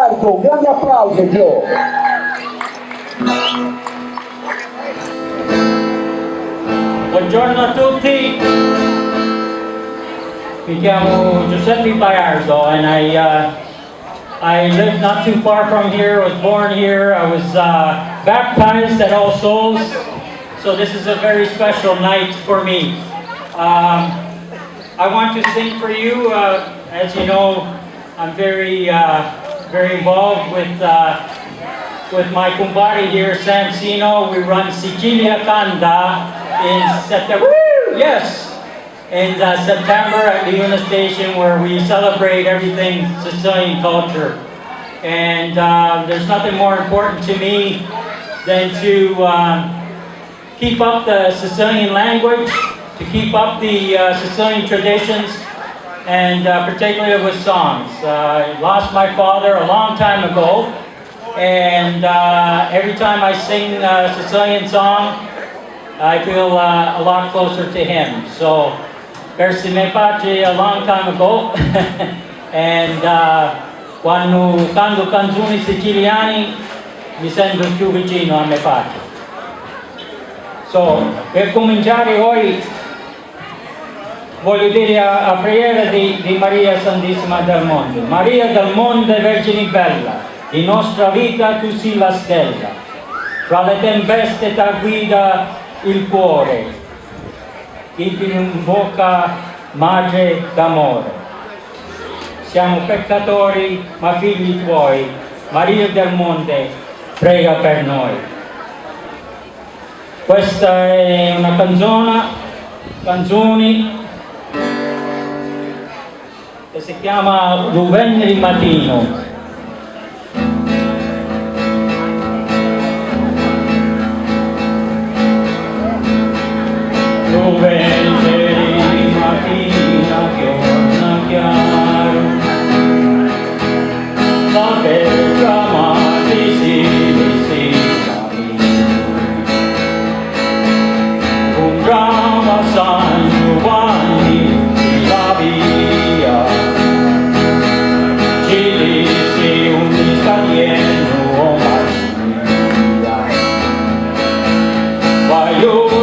Roberto, un grande applauso Gio. Buongiorno a tutti, mi chiamo Giuseppe Baiardo and I live not too far from here. I was born here. I was baptized at All Souls, so this is a very special night for me. I want to sing for you. As you know, I'm very involved with my kumbari here, Sam Sino. We run Sicilia Canta in September. Yes, in September at Liuna Station, where we celebrate everything Sicilian culture. And there's nothing more important to me than to keep up the Sicilian language, to keep up the Sicilian traditions, and particularly with songs. I lost my father a long time ago, and every time I sing a Sicilian song, I feel a lot closer to him. So, persi me pace a long time ago, and quando canto canzoni siciliani mi sento più vicino a me pace. So, per cominciare oggi voglio dire a preghiera di Maria Santissima del Monte. Maria del Monte, Vergine bella, di nostra vita tu sei la stella, fra le tempeste ti guida il cuore, chi ti invoca madre d'amore. Siamo peccatori ma figli tuoi, Maria del Monte, prega per noi. Questa è una canzone che si chiama Venerdì Mattino. Venerdì mattina torna chiaro, la bella madre si visita, un bravo San Giovanni la via, ci disse un italiano Maria, vai oggi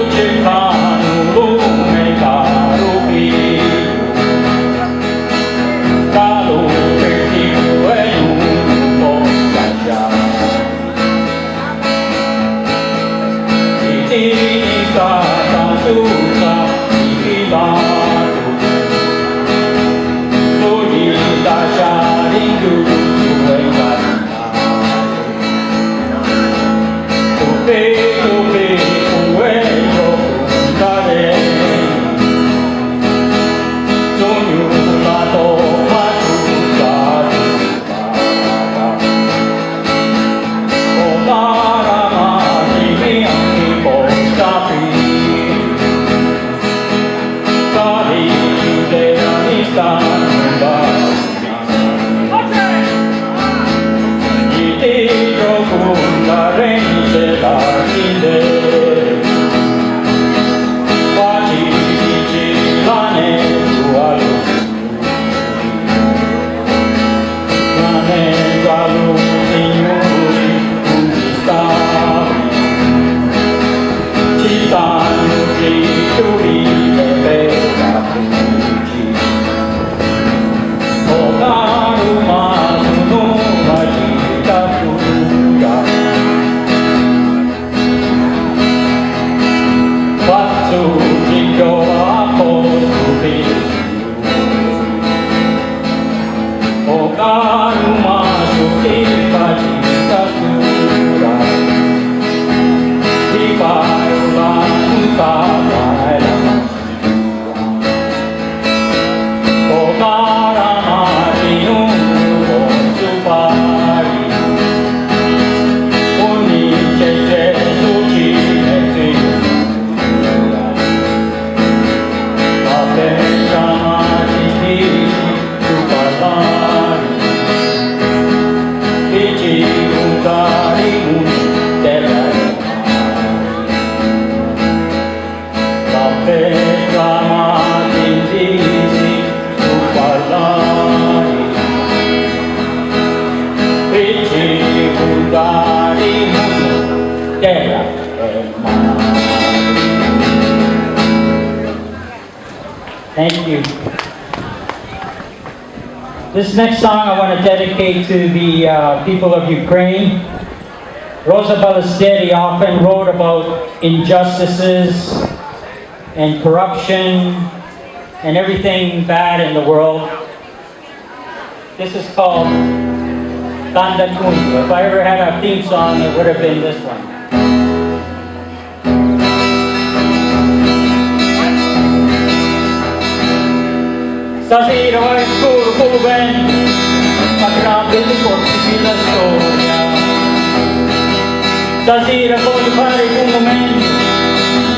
lugares mundo, tierra e mar. Thank you. This next song I want to dedicate to the people of Ukraine. Rosa Ballestetti often wrote about injustices and corruption and everything bad in the world. This is called Kanda Kundu. If I ever had a theme song, it would have been this one. Stasera var det skor på vän, att grabbet är kort i fila storia. Stasera får du fare un momento,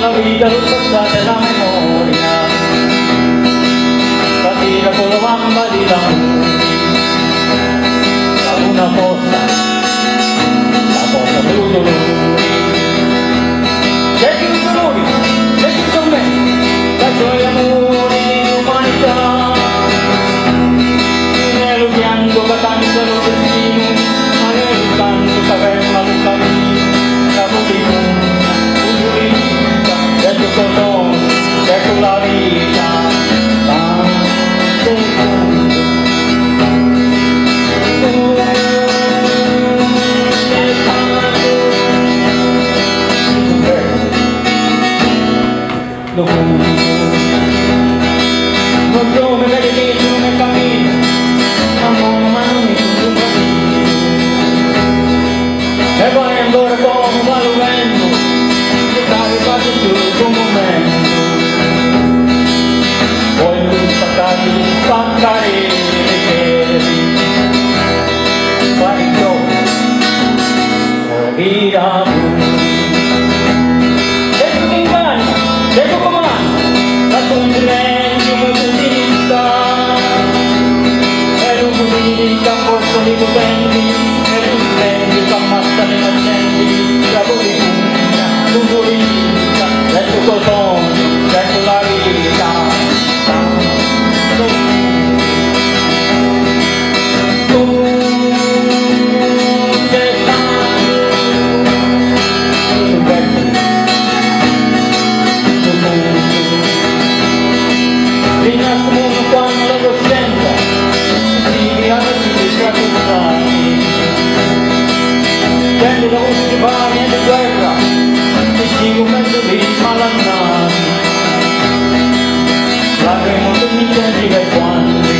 la vita l'ho passata la memoria. Stasera con la bamba di l'amore, a una fossa, la fossa del dolore. C'è più dolore, c'è più con me, la gioia amore di umanità. Nel pianto che tanto lo destino, ma nel canto che ferma il cammino. Ecco la vita, non come vedi che tu non cammino, ma non mi tu un cammino. E poi ancora come va lo vento, che cade quasi su un momento. Voglio spaccare le piedi, fare il gioco, via se tu mi inganni, se tu comandi, la tua silenzio molto sinistra, e non comunica forza di potenti, e non silenzio che ammazza le innocenti, la politica, non politica, ecco cos'oggi, ecco la vita. Prendi la voce di varia di guerra, e ci un mezzo di malannati. Lacrimo che mi gengiva i quanti,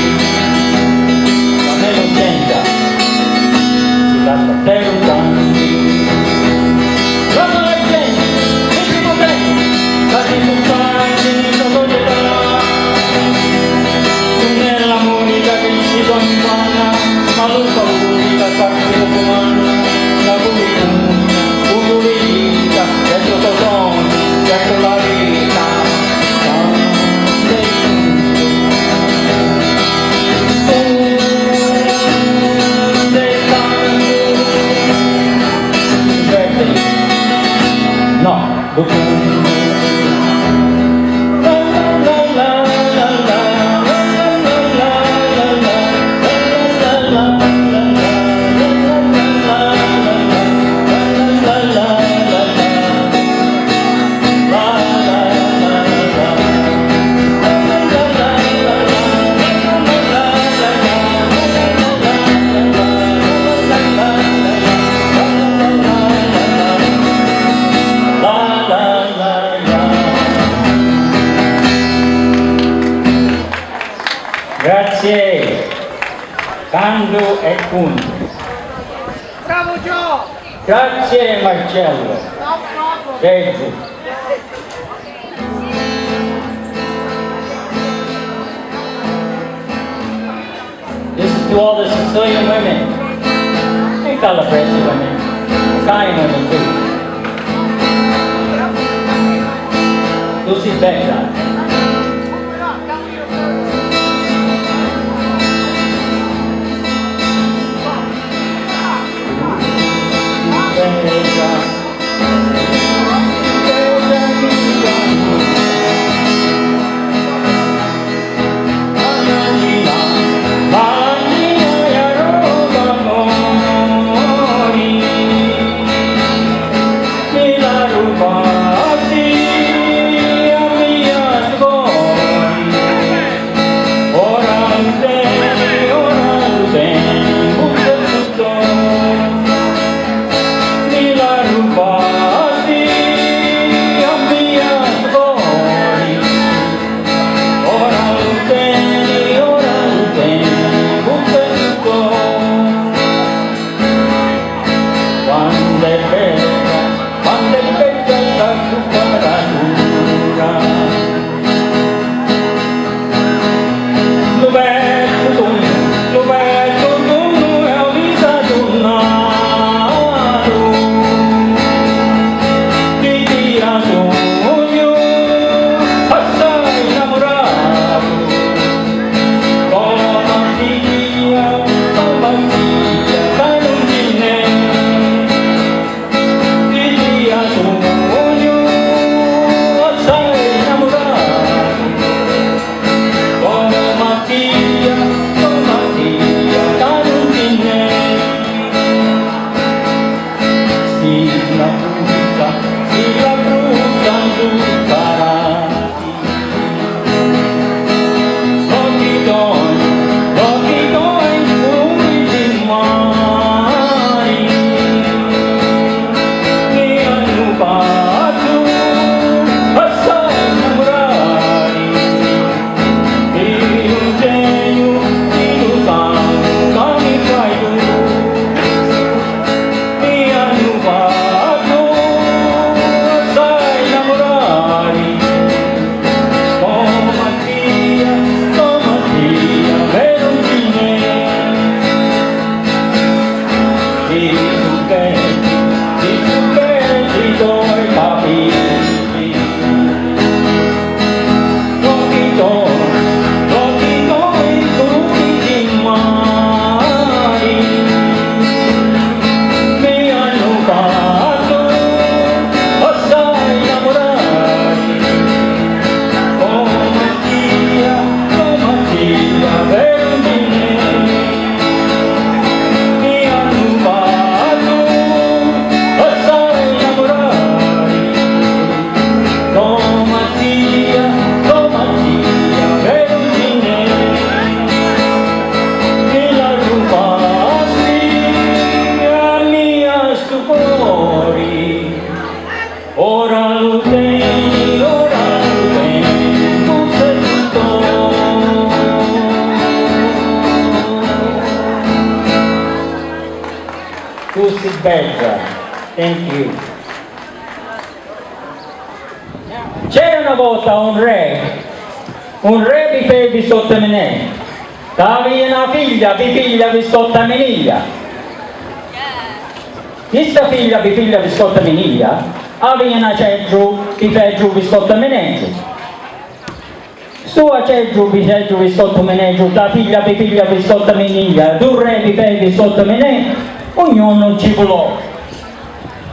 ma nell'urgenza si lascia per un tanti. Brava la gente, i più potenti, la risultati nella società. Non è la monica che ci condanna, ma lo paura che parte umana. La politica, politica, dentro cos'oggi, dentro la vita. No, dopo Grazie, Kando e Kundu. Bravo Gio! Grazie Marcello. Sergio. This is to all the Sicilian women and Calabrese women, Italian women too. Lucy's background. i tuoi capelli. Occhi tuoi puliti mai mi hanno fatto assai innamorare. Oh Mattia, vergine, mi hanno fatto assai innamorare. Oh Mattia, vergine, mi la rubasti a mia stupori. Ora lo tieni, tu sei tutto. Tu sei bella, thank you. C'era una volta un re vi sotto menè, che aveva una figlia vi sotto meniglia. Questa figlia vi sotto meniglia, aveva una ceggio vi sotto meneggio. Sua ceggio vi sotto meneggio, la figlia vi sotto meniglia, due re vi sotto menè, ognuno ci volò.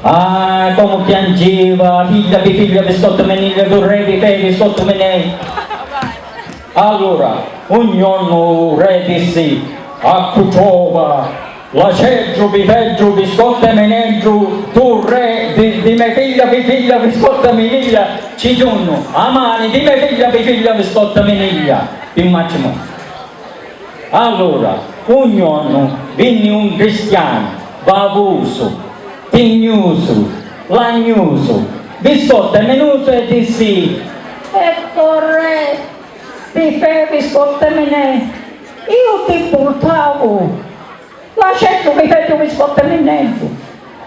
Ah, come piangeva, figlia vi sotto meniglia, due re vi sotto menè. Allora, ognuno re disse, accuciova, la ceggio vi sotto meneggio, tu re di mia figlia vi sotto meniglia, ci giunno, a mani di mia figlia vi sotto meniglia, immagino. Allora, ognuno venne un cristiano, bavuso, tignuso, lagnuso, vi sotto menuso e dissi, ecco re, ti fermi sotto menè, io ti portavo, la certo vi sotto meneggia,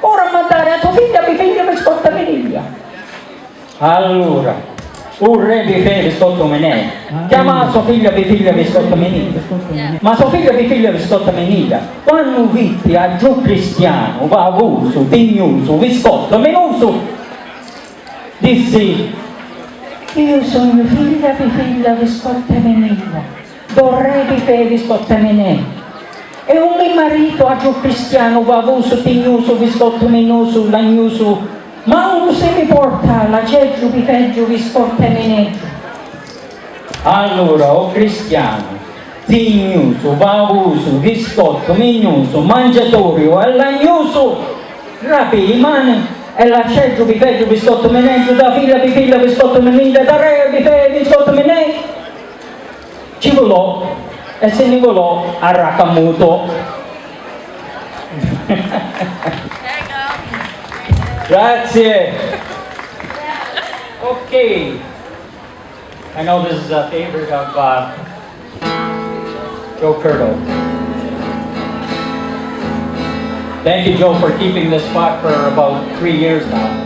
ora mandare a tua figlia vi sotto meniglia. Allora, un re vi sotto menè, chiama sua figlia vi sotto meniglia, ma sua figlia vi sotto meniglia, quando vitti a giù cristiano, bavuso, tignuso, vi sotto menuso, dissi, io sono figlia vi sotto meniglia, vorrei vi sotto menè. E un mio marito a giù cristiano, bavuso, tignuso, viscotto menoso, lagnuso, ma uno se mi porta la ceggio, vi scotta meneggio. Allora, o cristiano, tignuso, bavuso, viscotto, menoso, mangiatorio e lagnuso, rapi i mani, e la ceggio, vi scotta meneggio, da figlia, vi scotta meneggio, da re, vi scotta meneggio. Ci volò. E se ne volò a Rakamuto. Grazie. Okay. I know this is a favorite of Joe Curto. Thank you, Joe, for keeping this spot for about 3 years now.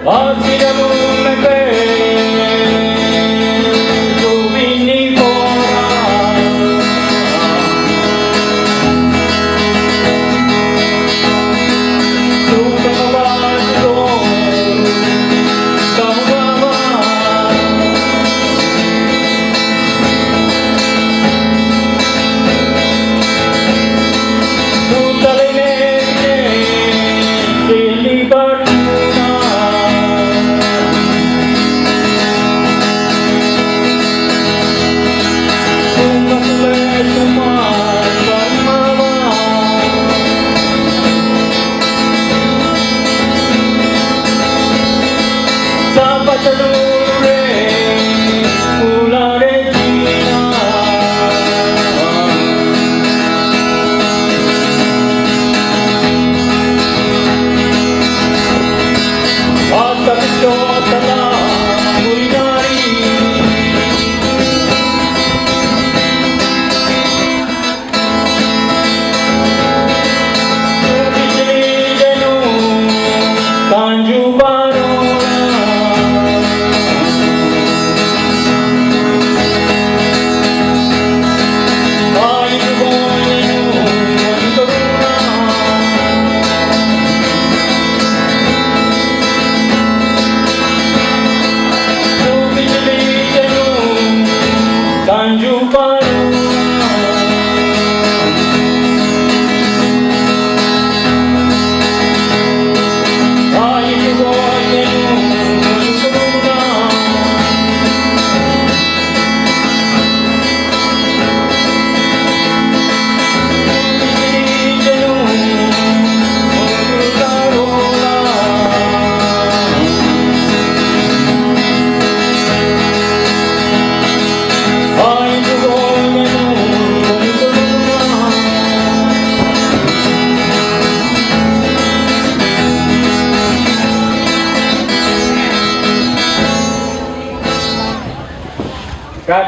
Oggi da lume tu vinni fuori,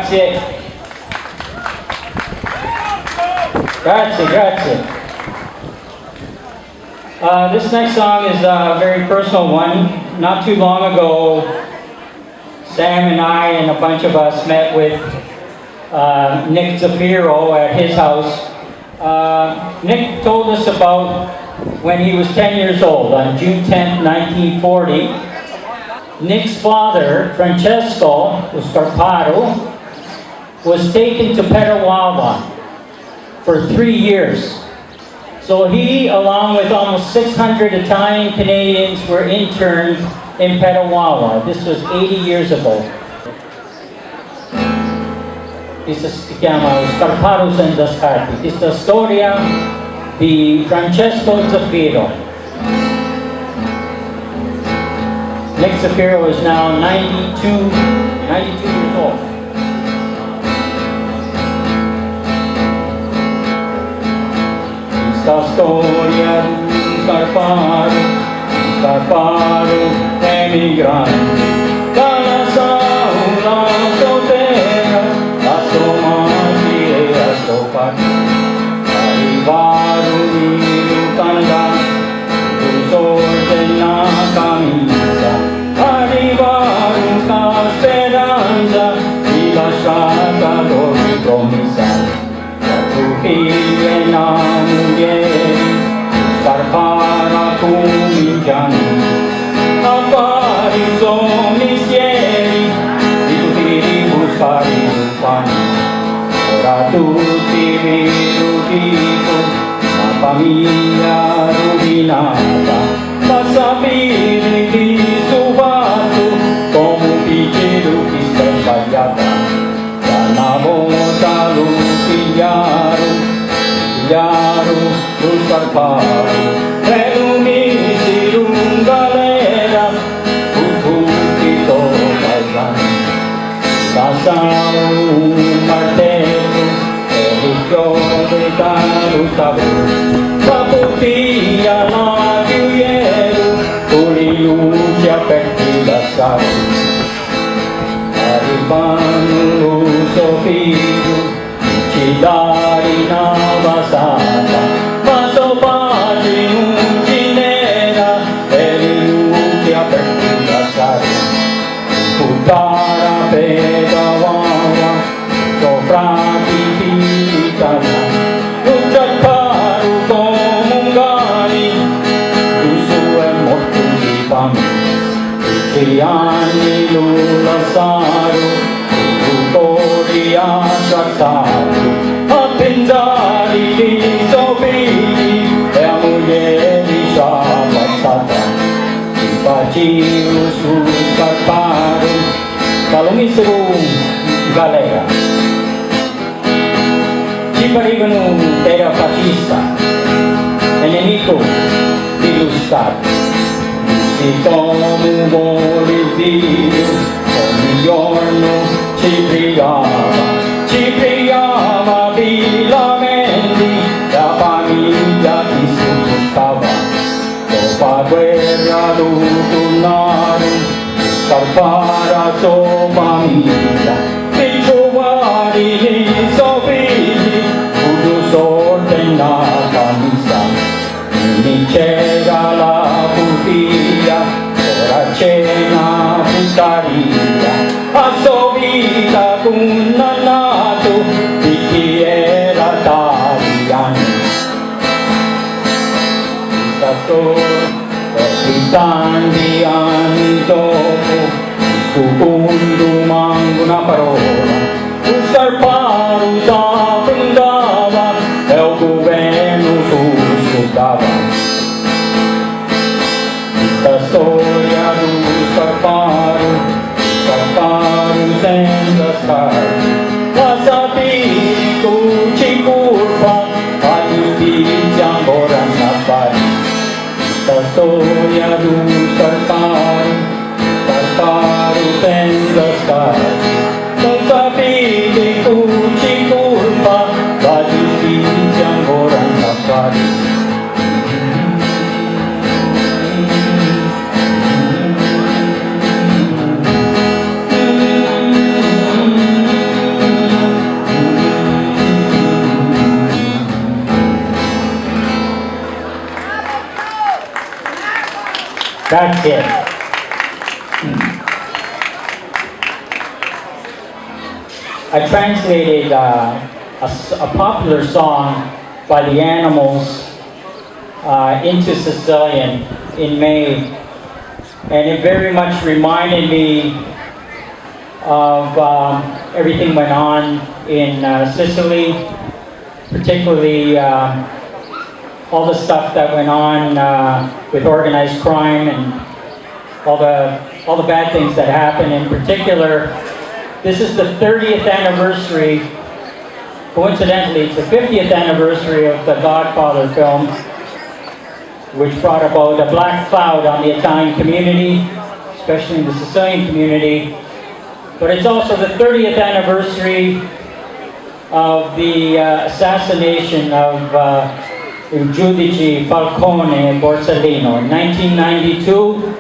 Grazie. Grazie. This next song is a very personal one. Not too long ago, Sam and I and a bunch of us met with Nick Zafiro at his house. Nick told us about when he was 10 years old, on June 10th, 1940. Nick's father, Francesco Scarparo, was taken to Petawawa for 3 years. So he, along with almost 600 Italian Canadians, were interned in Petawawa. This was 80 years ago. Questa si chiama Scarparo senza scarpe. Questa storia di Francesco Zafiro. Nick Zafiro is now 92 years old. Questa storia di Scarparo emigrante dalla sauna soltera a Somati e a Sofati arrivarono in Canada tu sorte na camisa arrivarono con speranza di lasciata loro promessa tu figlia innamorata Scarpara cominciano a fare i suoi mestieri di tutti buscare i pani ora tutti dico una famiglia rovinata ma sapere chi sto fatto come un figlio che sta sbagliata da una volta lo pigliarono lo Scarparo e lo misero in galera con tutti toccano passano un martello e il chiode dallo tavolo la bottiglia la gioiello con le luci aperte da sale arrivano lo soffitto ci dai una basata ma so pace non ci n'era e le luci aperte da sale puttana Petawawa sofrati italiani non Scarparo come un gani tu su è morto di fame 10 anni lo lasciarono fuori a Sciarzato a pensare di suoi figli e a moglie di ammazzata si faceva su Scarparo ma lo misero in galera ci parevano era fascista e nemico dello Stato si come vuole Dio ogni giorno ci pregava villamente la famiglia che sopportava dopo la guerra lo tornare Scarpara sua famiglia per trovare i suoi figli fu sorte nata missa non c'era la bottiglia ora c'è una puttaria a sua vita condannato di chi era italiano questa storia tanti anni dopo secondo manco una parola un Scarparo s'affrontava e il governo sossutava questa storia di Scarparo senza scarpe ma sapere che ci colpa la giustizia ancora non appare questa storia di Scarparo senza scarpe non sapete che ci colpa la giustizia ancora non appare That's it. I translated a popular song by the Animals into Sicilian in May, and it very much reminded me of everything went on in Sicily, particularly all the stuff that went on with organized crime and all the bad things that happened. In particular, this is the 30th anniversary. Coincidentally, it's the 50th anniversary of the Godfather film, which brought about a black cloud on the Italian community, especially in the Sicilian community. But it's also the 30th anniversary of the assassination of Giudice Falcone and Borsellino. In 1992,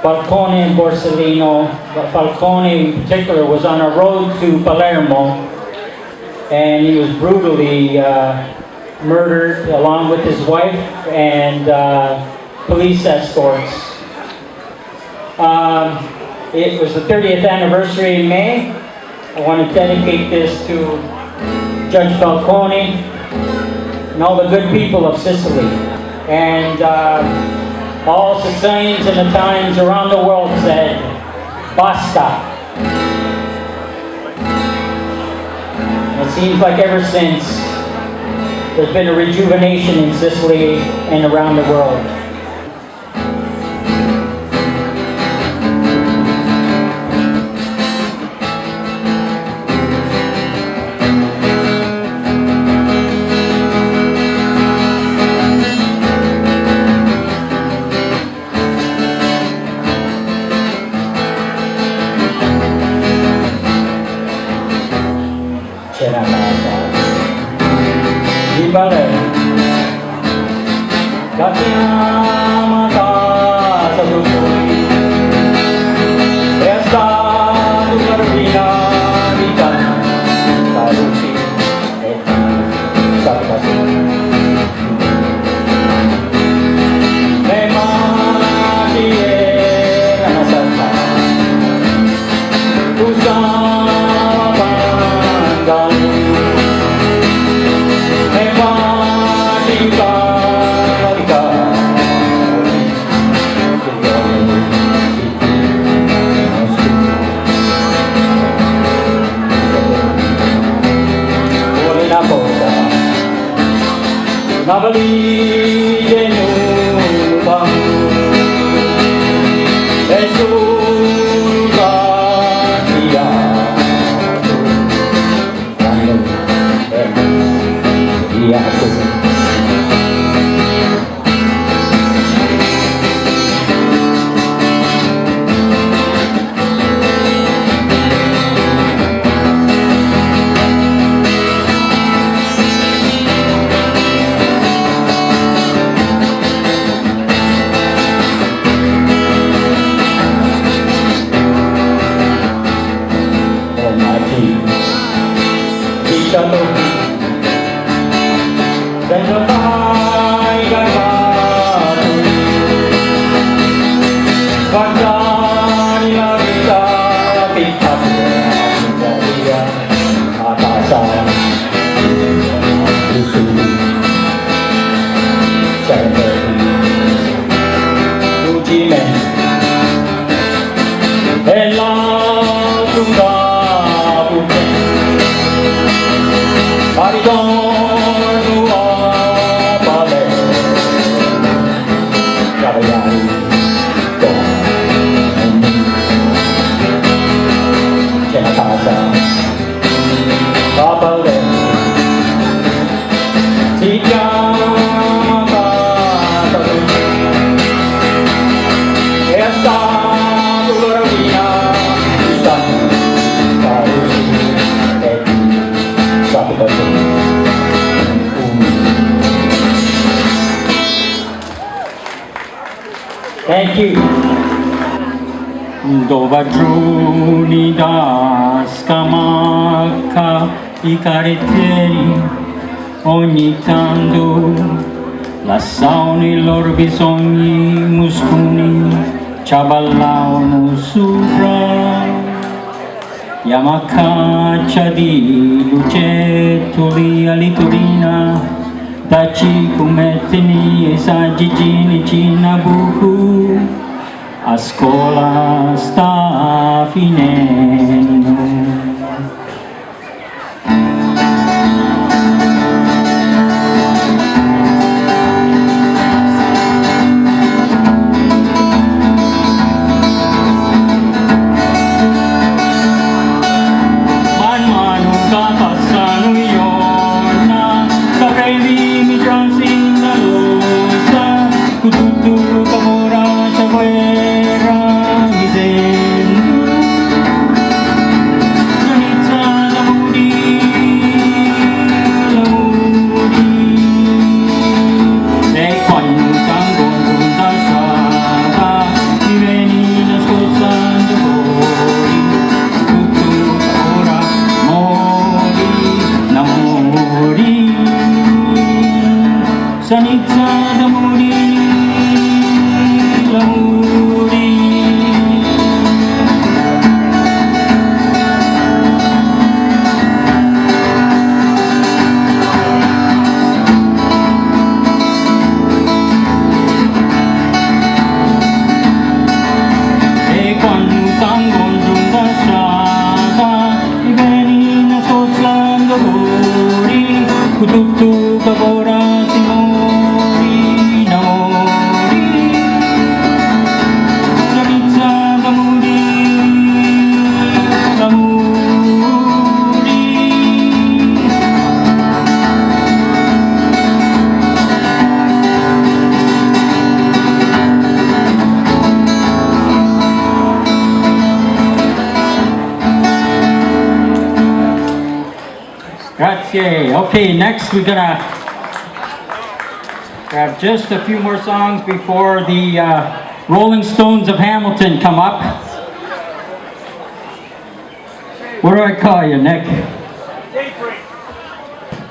Falcone and Borsellino, Falcone in particular, was on a road to Palermo, and he was brutally murdered along with his wife and police escorts. It was the 30th anniversary in May. I want to dedicate this to Judge Falcone and all the good people of Sicily, and all Sicilians and Italians around the world said, basta. And it seems like ever since, there's been a rejuvenation in Sicily and around the world. C'era casa di Palermo, la chiama casa dei suoi, è stata una rovina di tanta luce e di salvazione. Le mani erano saltate, usavano una valigia nuova e sulla via via così. Senza fai garbato, guardare la vita piccata via a casa su sempre l'ultime e l'altura ritorno a Palermo, cavalliari con c'è la casa a Palermo, si chiama casa e è stato la rovina di tanta luce e di salvazione. Thank you. Dove giorni da scamacca i carrettieri ogni tanto lasciano i loro bisogni musconi, ci abballano sopra, andiamo a caccia di lucettoli a litorina, dacci come teni e saggigini cinabuku, a scuola sta finendo. Grazie. Okay, next we're gonna have just a few more songs before the Rolling Stones of Hamilton come up. What do I call you, Nick? Daybreak.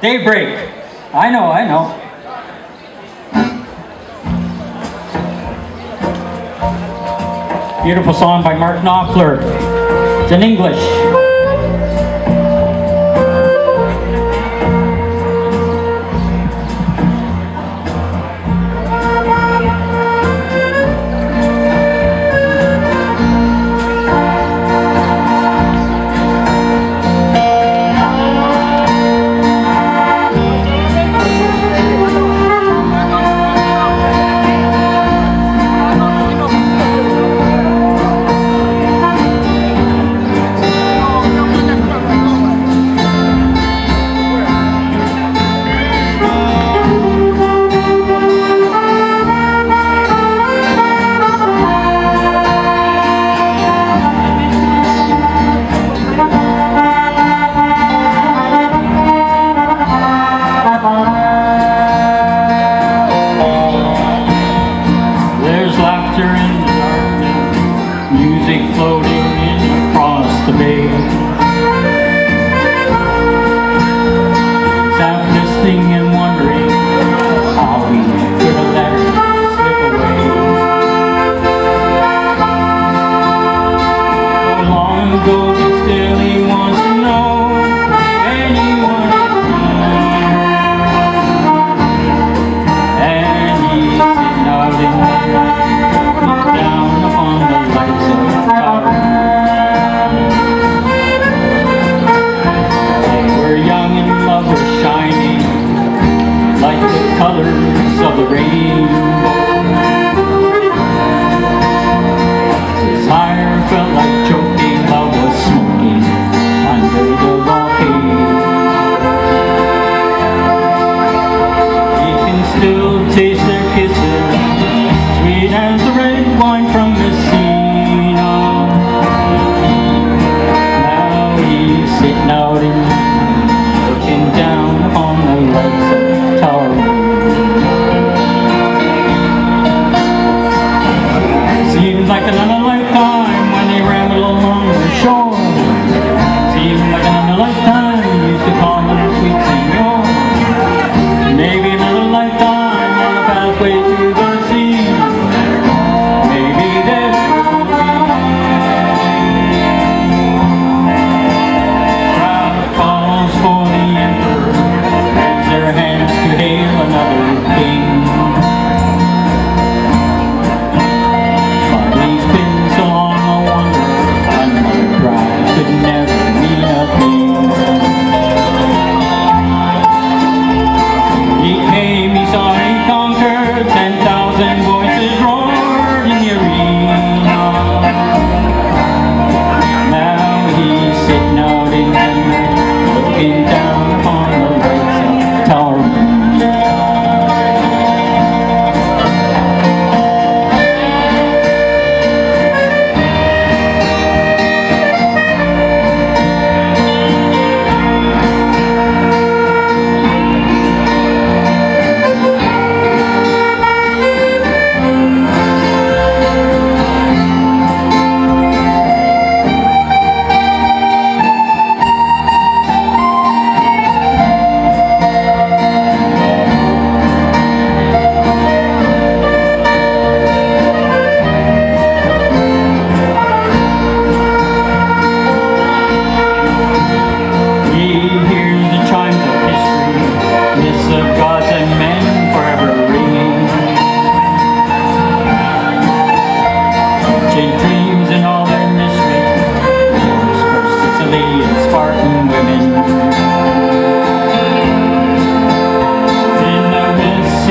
Daybreak. I know. Beautiful song by Mark Knopfler. It's in English.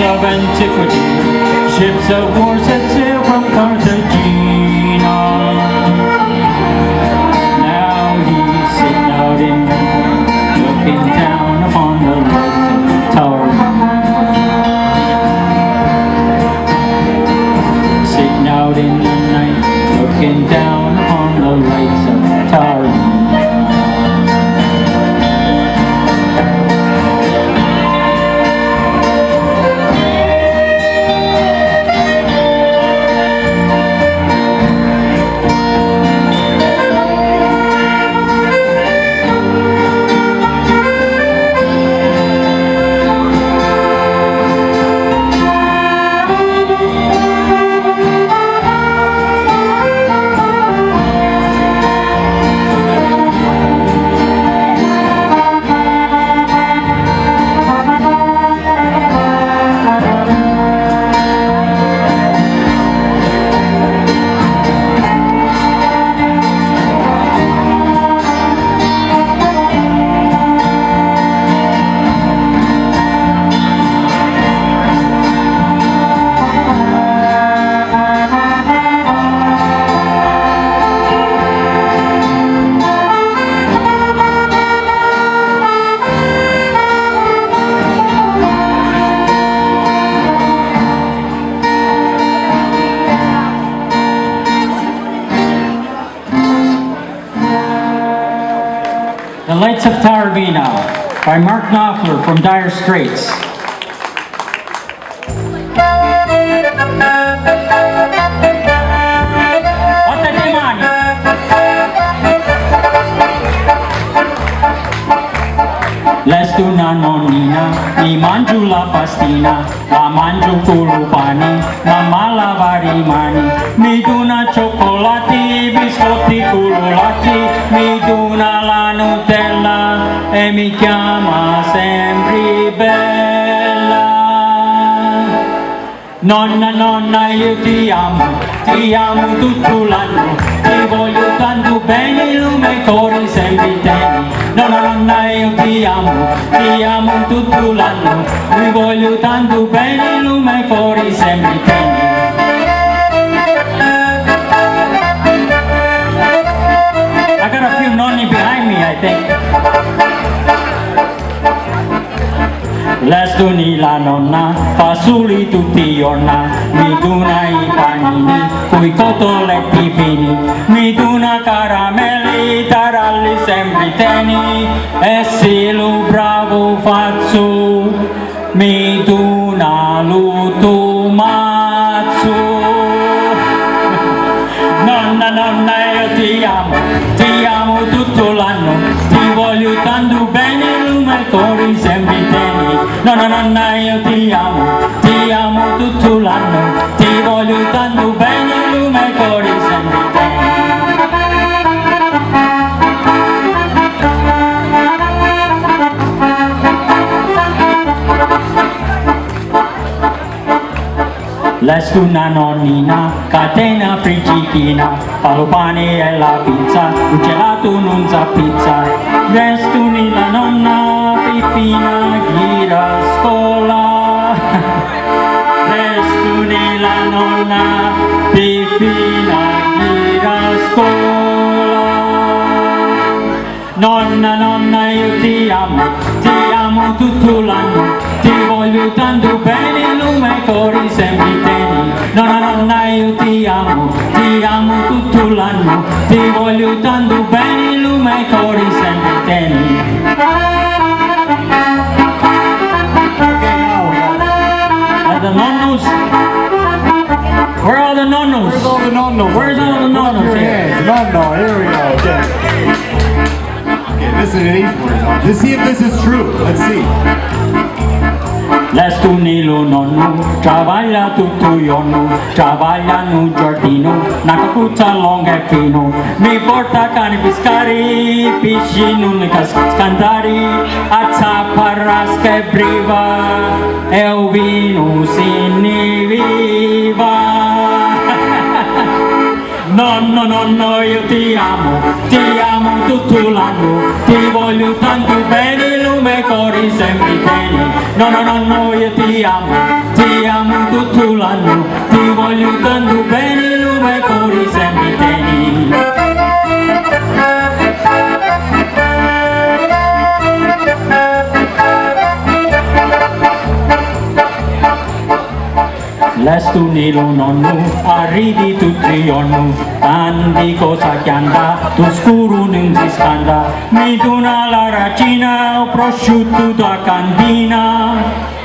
of antiquity, ships of war set sail from Cartagena. Now he's sitting out in the night, looking down upon the lights of Taormina. Sitting out in the night, looking down upon the lights of Taormina. The Lights of Taormina by Mark Knopfler from Dire Straits. Lestu na nonnina, mi mangio la pastina, la mangio culupani, mamma lava i mani, mi dona cioccolati, biscotti cululati, mi dona la Nutella e mi chiama sempre bella. Nonna, nonna, io ti amo tutto l'anno, ti voglio tanto bene, lume cori sempre teni. Nonna, nonna, io ti amo tutto l'anno, ti voglio tanto bene, lume cori sempre teni. I got a few nonni behind me, I think. Lestuni la nonna, fasuli tutti i giorni, mi dona i panini, coi cotoletti fini, mi dona caramelli, taralli sempre teni, e se lo bravo faccio, mi dona l'uto mazzo. Nonna, nonna, io ti amo tutto l'anno, ti voglio tanto bene, lume cori sempre teni. Nonna, nonna, io ti amo tutto l'anno, ti voglio tanto bene, lume cori sempre teni. Lestu una nonnina, catena friggichina, fa lo pane e la pizza, un gelato non sa pizza. Lestuni la nonna, Pippina, gira a scuola. Lestuni la nonna, Pippina, gira a scuola. Nonna, nonna, io ti amo tutto l'anno, ti voglio tanto bene, lume cori sempre teni. Nonna, nonna, io ti amo tutto l'anno, ti voglio tanto bene, lume cori sempre teni. Are the nonnos? Where are the nonnos? Where's all the nonnos? Where's all the nonnos here? Nonno, here we go. Okay. Okay, this is an easy one. Let's see if this is true. Let's see. Lestuni lo nonno, travaglia tutto il giorno, travaglia nel giardino, una cappuccia lunga e fino, mi porta cani pescari, pesci non scandari, a zapparrasca e briva, e il vino se ne viva. Nonno, nonno, io ti amo tutto l'anno, ti voglio tanto bene, lume cori sempre teni. Nonno, nonno, io ti amo tutto l'anno, ti voglio tanto bene, lume e cori sempre teni. Lestu nilo nonno, arrivi tutti i giorni, tanti cosa chianda, tu scuro non si scanda, mi dona la racina, o prosciutto da cantina,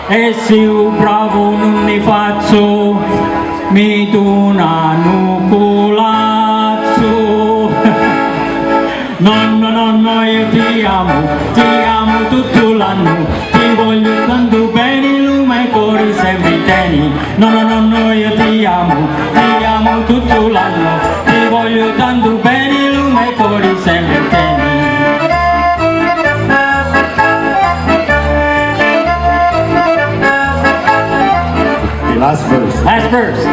e se io bravo non ne faccio, mi dona nucolazzo. Nonno, nonno, io ti amo tutto l'anno, ti voglio tanto bene, lume e cori sempre teni. Nonno, nonno, io ti amo tutto l'anno, ti voglio tanto bene, lume e cori sempre teni. Okay, last verse. Last verse.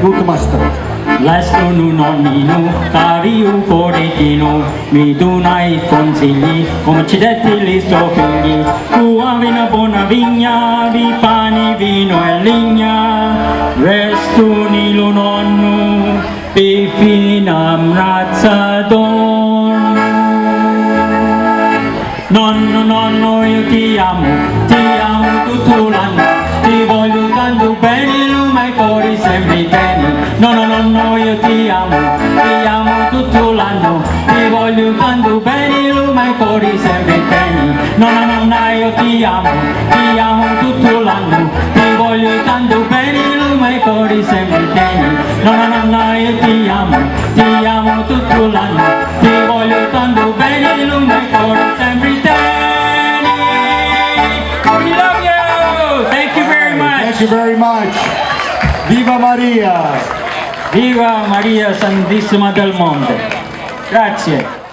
L'ultima strofa. Lesto nonnino, cavio corichino, mi donai consigli, come ci detti li suoi figli. Tu avevi una buona vigna, vi pani, vino e legna, resto nilo nonno, vi finam razza donno. Nonno, nonno, io ti amo tutto l'anno, ti voglio tanto bene, lume e cori sempre teni. Nonno, nonno, io ti amo tutto l'anno, ti voglio tanto bene, lume e cori sempre teni. Nonna, nonna, io ti amo tutto l'anno, ti voglio tanto bene, lume e cori sempre teni. Nonna, nonna, io ti amo tutto l'anno, ti voglio tanto bene, lume e cori sempre teni. We love you! Thank you very much! Thank you very much. Viva Maria! Viva Maria Santissima del Monte! Grazie!